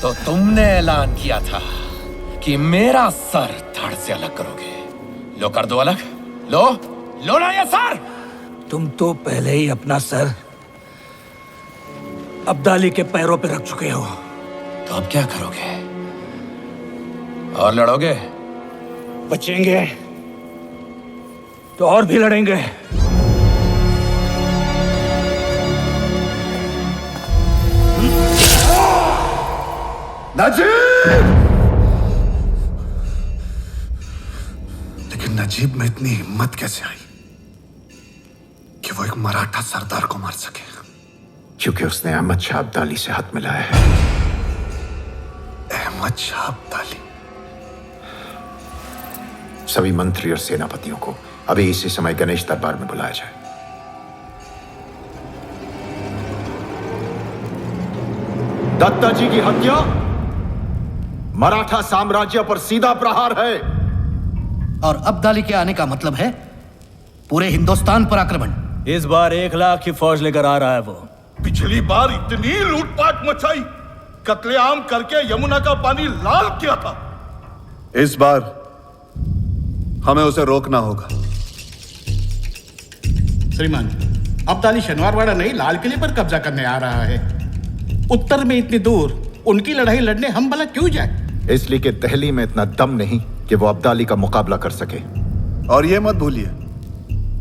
तो तुमने ऐलान किया था कि मेरा सर धड़ से अलग करोगे। लो कर दो अलग। लो लो ना ये सर। तुम तो पहले ही अपना सर अब्दाली के पैरों पे रख चुके हो। तो अब क्या करोगे? और लड़ोगे? बचेंगे तो और भी लड़ेंगे। नजीब! लेकिन नजीब में इतनी हिम्मत कैसे आई कि वो एक मराठा सरदार को मार सके? क्योंकि उसने अहमद शाह अब्दाली से हाथ मिलाया है। अहमद शाह अब्दाली? सभी मंत्री और सेनापतियों को अभी इसी समय गणेश दरबार में बुलाया जाए। दत्ता जी की हत्या मराठा साम्राज्य पर सीधा प्रहार है। और अब्दाली के आने का मतलब है पूरे हिंदुस्तान पर आक्रमण। इस बार 1 लाख की फौज लेकर आ रहा है वो। पिछली बार इतनी लूटपाट मचाई, कत्लेआम करके यमुना का पानी लाल किया था। इस बार हमें उसे रोकना होगा। श्रीमान, अब्दाली शनिवारवाड़ा नहीं लाल किले पर कब्जा करने आ रहा है। उत्तर में इतनी दूर उनकी लड़ाई लड़ने हम भला क्यों जाए? इसलिए कि दिल्ली में इतना दम नहीं कि वो अब्दाली का मुकाबला कर सके। और ये मत भूलिए,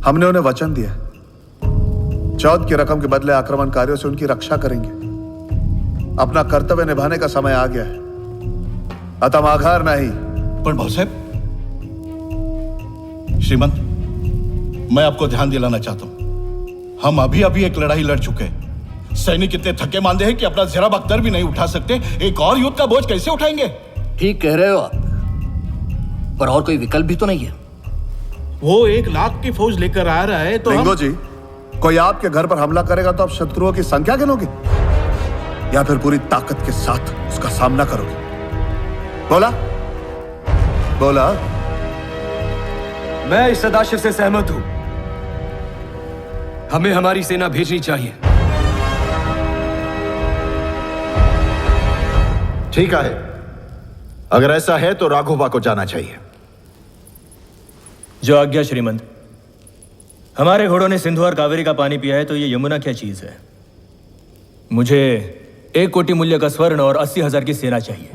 हमने उन्हें वचन दिया, चौथ की रकम के बदले आक्रमणकारियों से उनकी रक्षा करेंगे। अपना कर्तव्य निभाने का समय आ गया है, अतः आघार नहीं। पर भाऊ साहब, श्रीमंत, मैं आपको ध्यान दिलाना चाहता हूं, हम अभी अभी एक लड़ाई लड़ चुके हैं। सैनिक इतने थके मांदे हैं कि अपना जरा बख्तर भी नहीं उठा सकते, एक और युद्ध का बोझ कैसे उठाएंगे? ठीक कह रहे हो आप, पर और कोई विकल्प भी तो नहीं है। वो 1 लाख की फौज लेकर आ रहा है तो लिंगो जी, कोई आपके घर पर हमला करेगा तो आप शत्रुओं की संख्या गिनोगे या फिर पूरी ताकत के साथ उसका सामना करोगे? बोला बोला। मैं इस सदाशिव से सहमत हूं। हमें हमारी सेना भेजनी चाहिए। ठीक है, अगर ऐसा है तो राघोबा को जाना चाहिए। जो आज्ञा श्रीमंत। हमारे घोड़ों ने सिंधु और कावेरी का पानी पिया है तो ये यमुना क्या चीज है। मुझे 1 कोटि मूल्य का स्वर्ण और 80,000 की सेना चाहिए।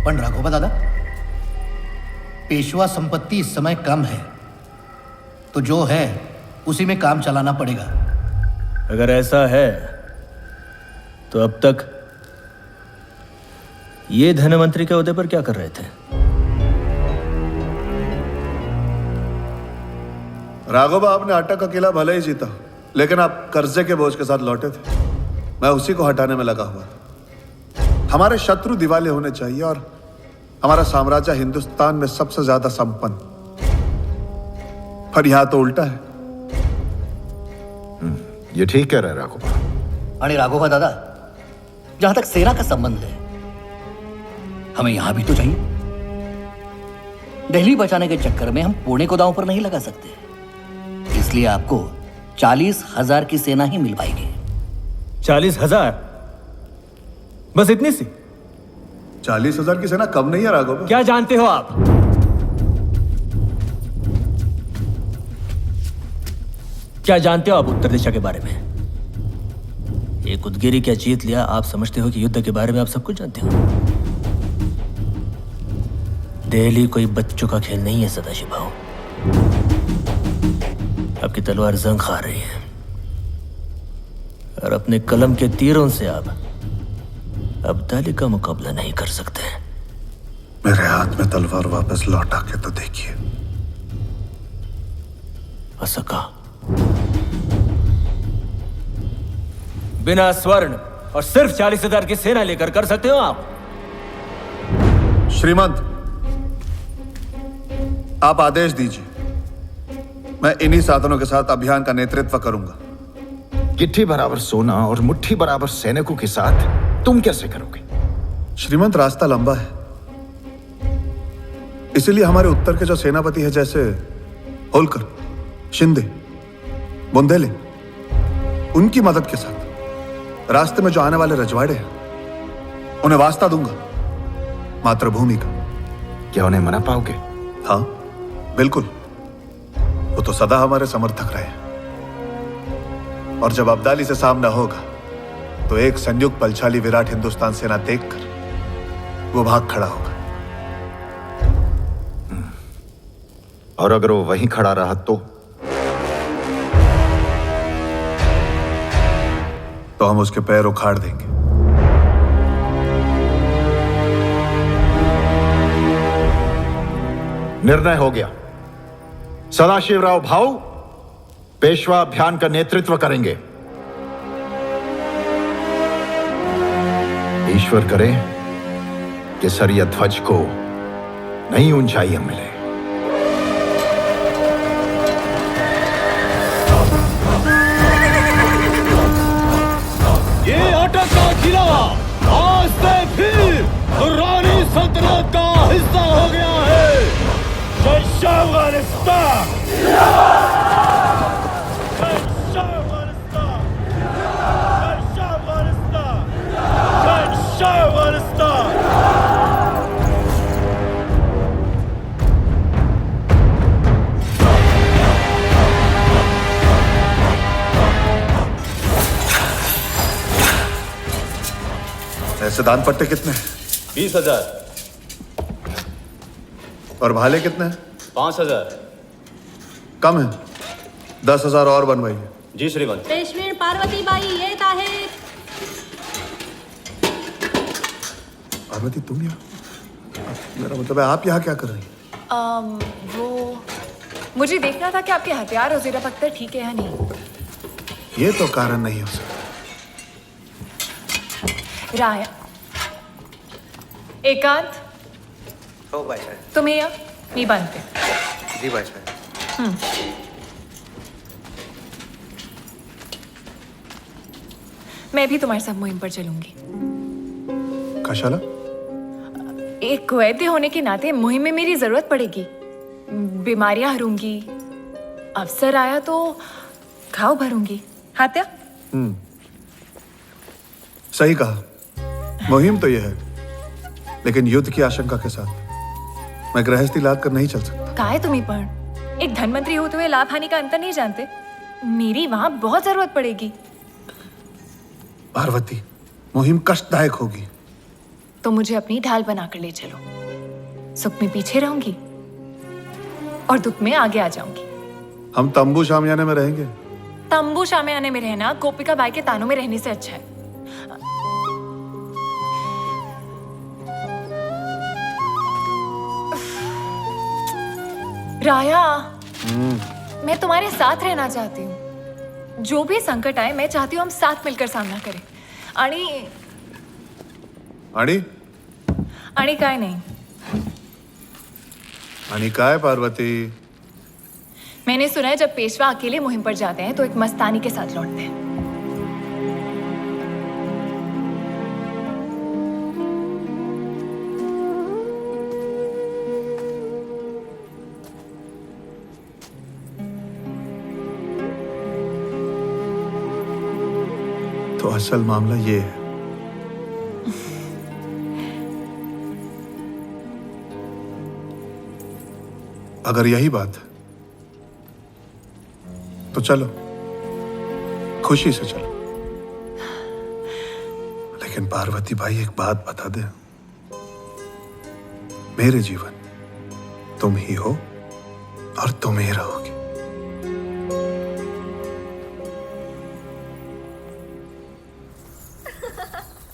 पण राघोबा दादा, पेशवा संपत्ति इस समय कम है, तो जो है उसी में काम चलाना पड़ेगा। अगर ऐसा है तो अब तक ये धनमंत्री के ओहदे पर क्या कर रहे थे? राघोबा, आपने अटक का किला भले ही जीता, लेकिन आप कर्जे के बोझ के साथ लौटे थे। मैं उसी को हटाने में लगा हुआ था। हमारे शत्रु दिवाले होने चाहिए और हमारा साम्राज्य हिंदुस्तान में सबसे ज्यादा संपन्न। पर यहां तो उल्टा है। ये ठीक कह रहे राघोबा। अरे राघोबा दादा, जहां तक सेना का संबंध है, हमें यहां भी तो चाहिए। दिल्ली बचाने के चक्कर में हम पुणे को दांव पर नहीं लगा सकते, इसलिए आपको 40,000 की सेना ही मिल पाएगी। 40,000? बस इतनी सी? 40,000 की सेना कम नहीं है राघोबा। क्या जानते हो आप? क्या जानते हो आप उत्तर दिशा के बारे में? एक उदगिरी क्या जीत लिया, आप समझते हो कि युद्ध के बारे में आप सब कुछ जानते हो? दिल्ली कोई बच्चों का खेल नहीं है सदाशिव भाऊ। आपकी तलवार जंग खा रही है और अपने कलम के तीरों से आप अब्दाली का मुकाबला नहीं कर सकते। मेरे हाथ में तलवार वापस लौटा के तो देखिए। असका, बिना स्वर्ण और सिर्फ 40,000 की सेना लेकर कर सकते हो आप? श्रीमंत, आप आदेश दीजिए, मैं इन्हीं साधनों के साथ अभियान का नेतृत्व करूंगा। गिट्टी बराबर सोना और मुट्ठी बराबर सैनिकों के साथ तुम कैसे करोगे? श्रीमंत, रास्ता लंबा है, इसीलिए हमारे उत्तर के जो सेनापति हैं, जैसे होलकर, शिंदे, बुंदेले, उनकी मदद के साथ रास्ते में जो आने वाले रजवाड़े हैं, उन्हें वास्ता दूंगा मातृभूमि का। क्या उन्हें मना पाओगे? हाँ बिल्कुल, वो तो सदा हमारे समर्थक रहे। और जब अब्दाली से सामना होगा तो एक संयुक्त बलशाली विराट हिंदुस्तान सेना देखकर वो भाग खड़ा होगा। और अगर वो वहीं खड़ा रहा तो हम उसके पैर उखाड़ देंगे। निर्णय हो गया। सदाशिवराव भाऊ पेशवा अभियान का नेतृत्व करेंगे। ईश्वर करे कि सरिया ध्वज को नई ऊंचाइयां मिले। ये आटा का किला आज से फिर दुर्रानी सल्तनत का हिस्सा हो गया है। ऐसे दान पट्टे कितने हैं? 20,000। और भाले कितने हैं? 5,000। कम है, 10,000 और बनवाइए। जी श्रीमंत। पेशवेण पार्वती बाई येत आहे। पार्वती तुम यहाँ? मेरा मतलब है आप यहाँ क्या कर रही हैं? वो मुझे देखना था कि आपके हथियार और ज़ेरा पख्तर ठीक है या नहीं। ये तो कारण नहीं हो सकता। राया एकांत हो बादशाह। तुम्ही या मी बांधते। जी बादशाह। मैं भी तुम्हारे साथ मुहिम पर चलूंगी। कशाला? एक वैद्य होने के नाते मुहिम में मेरी जरूरत पड़ेगी। बीमारियां हरूंगी, अवसर आया तो घाव भरूंगी। हात्या? सही कहा। मुहिम तो यह है, लेकिन युद्ध की आशंका के साथ मैं गृहस्थी लाद कर नहीं चल सकता। काय तुम्ही पण एक धनमंत्री होते हुए लाभ हानि का अंतर नहीं जानते। मेरी वहां बहुत जरूरत पड़ेगी। पार्वती, मुहिम कष्टदायक होगी। तो मुझे अपनी ढाल बनाकर ले चलो। सुख में पीछे रहूंगी और दुख में आगे आ जाऊंगी। हम तंबू शामियाने में रहेंगे। तंबू शामियाने में रहना गोपिका बाई के तानों में रहने से अच्छा है। राया, मैं तुम्हारे साथ रहना चाहती हूँ। जो भी संकट आए मैं चाहती हूँ हम साथ मिलकर सामना करें। आणि काय नहीं। आणि काय पार्वती? मैंने सुना है जब पेशवा अकेले मुहिम पर जाते हैं तो एक मस्तानी के साथ लौटते हैं। तो असल मामला ये है। अगर यही बात है तो चलो, खुशी से चलो। लेकिन पार्वती भाई एक बात बता दे, मेरे जीवन तुम ही हो और तुम ही रहोगे।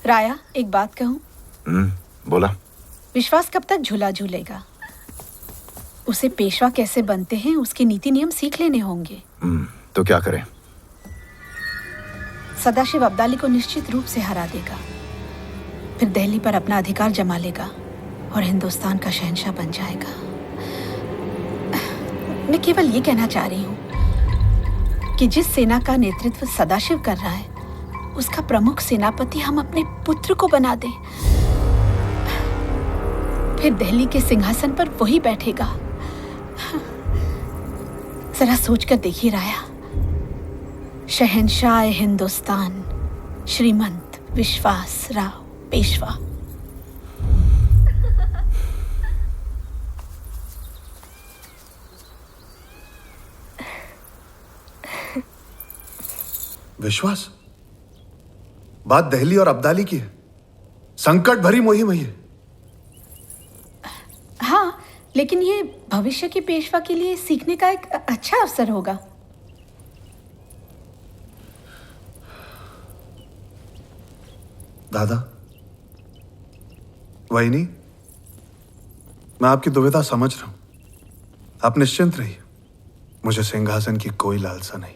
राया, एक बात कहूं? बोला। विश्वास कब तक झूला झूलेगा? उसे पेशवा कैसे बनते हैं उसके नीति नियम सीख लेने होंगे। तो क्या करें? सदाशिव अब्दाली को निश्चित रूप से हरा देगा, फिर दिल्ली पर अपना अधिकार जमा लेगा और हिंदुस्तान का शहंशाह बन जाएगा। मैं केवल ये कहना चाह रही हूँ कि जिस सेना का नेतृत्व सदाशिव कर रहा है उसका प्रमुख सेनापति हम अपने पुत्र को बना दें। फिर दिल्ली के सिंहासन पर वही बैठेगा। जरा सोचकर देखिए राया, शहंशाह हिंदुस्तान श्रीमंत विश्वास राव पेशवा। विश्वास? बात दहली और अब्दाली की है। संकट भरी मुहिम है ये। हाँ, लेकिन ये भविष्य की पेशवा के लिए सीखने का एक अच्छा अवसर होगा। दादा, वहीनी, मैं आपकी दुविधा समझ रहा हूं। आप निश्चिंत रहिए, मुझे सिंहासन की कोई लालसा नहीं।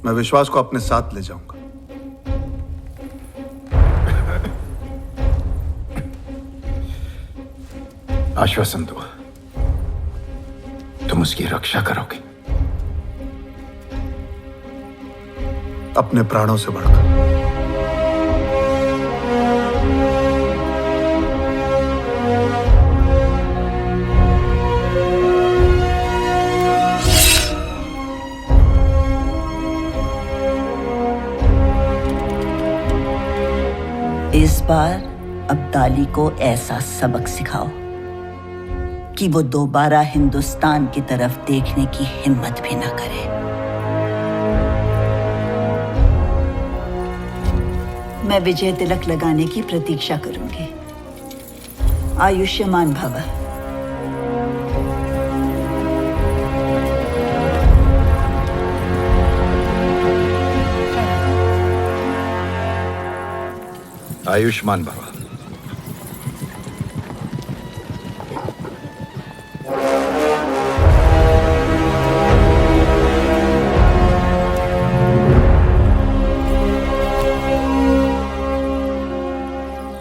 मैं विश्वास को अपने साथ ले जाऊंगा। आश्वासन दो, तुम उसकी रक्षा करोगे। अपने प्राणों से बढ़कर। इस बार अब्दाली को ऐसा सबक सिखाओ कि वो दोबारा हिंदुस्तान की तरफ देखने की हिम्मत भी ना करे। मैं विजय तिलक लगाने की प्रतीक्षा करूंगी। आयुष्मान भव। आयुष्मान भव।